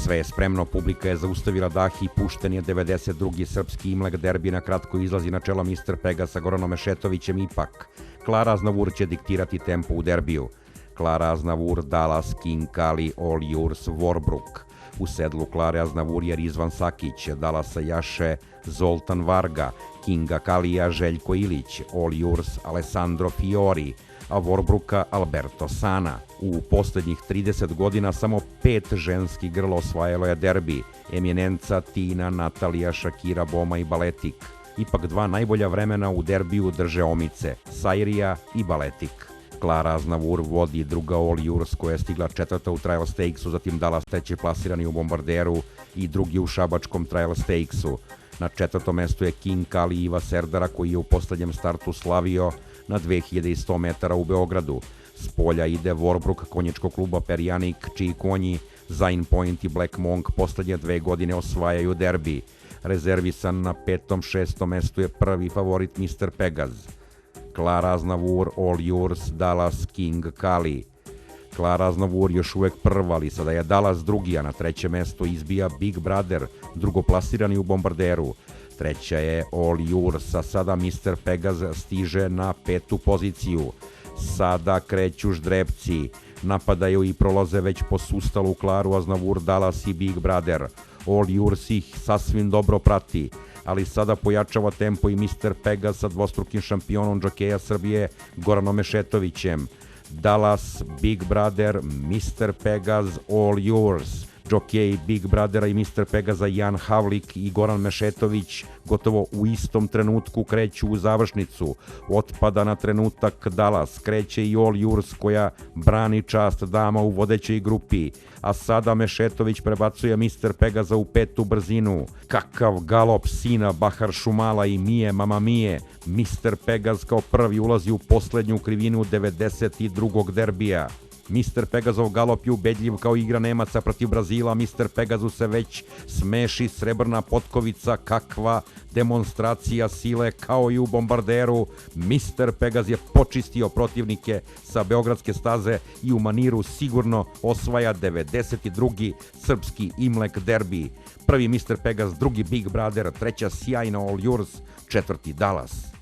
Sve je spremno, publika je zaustavila dah i pušten je 92. srpski Imlek derbi na kratko izlazi na čelo Mr. Pegasa Goranom Mešetovićem ipak. Klara Aznavour će diktirati tempo u derbiju. Klara Aznavour, Dallas, King Kali, All Yours, Warbrook. U sedlu Klare Aznavour je Rizvan Sakić, Dallasa jaše Zoltan Varga, Kinga Kalija Željko Ilić, All Yours Alessandro Fiori, a Warbrooka Alberto Sana. U posljednjih 30 godina samo 5 ženskih grla osvajalo je derbi: Eminenca, Tina, Natalija, Shakira, Boma i Baletik. Ipak dva najbolja vremena u derbiju drže omice, Sairija i Baletik. Klara Aznavour vodi, druga All Yours koja je stigla četvrta u Trial Stakesu, zatim Dallas treći plasirani u Bombarderu i drugi u šabačkom Trial Stakesu. Na četvrtom mestu je King Kali Iva Serdara koji je u posljednjem startu slavio na 2100 metara u Beogradu. S polja ide Warbrook konjičkog kluba Perjanik, čiji konji Zain Point i Black Monk posljednje 2 godine osvajaju derbi. Rezervisan na 5. 6. mestu je prvi favorit Mr. Pegas. Klara Aznavour, All Yours, Dallas, King Kali. Klara Aznavour još uvek prva, ali sada je Dallas drugi, a na 3. mesto izbija Big Brother, drugoplasirani u Bombarderu. Treća je All Yours, a sada Mr. Pegas stiže na 5. poziciju. Sada kreću ždrebci, napadaju i prolaze već po sustalu Klaru Aznavour, Dallas i Big Brother. All Yours ih sasvim dobro prati, ali sada pojačava tempo i Mr. Pegas sa dvostrukim šampionom džokeja Srbije Goranom Mešetovićem. Dallas, Big Brother, Mr. Pegas, All Yours. Džokej Big Brothera i Mr. Pegaza Jan Havlik i Goran Mešetović gotovo u istom trenutku kreću u završnicu. Otpada na trenutak Dallas, kreće i All Yours koja brani čast dama u vodećoj grupi, a sada Mešetović prebacuje Mr. Pegaza u 5. brzinu. Kakav galop sina Bahar Šumala i Mije Mama Mije. Mr. Pegaz kao prvi ulazi u posljednju krivinu 92. derbija. Mr. Pegazov galop je ubedljiv kao igra Nemaca protiv Brazila. Mr. Pegazu se već smeši srebrna potkovica, kakva demonstracija sile kao i u Bombarderu. Mr. Pegaz je počistio protivnike sa beogradske staze i u maniru sigurno osvaja 92. srpski Imlek derbi. Prvi Mr. Pegaz, drugi Big Brother, treća sjajna All Yours, četvrti Dallas.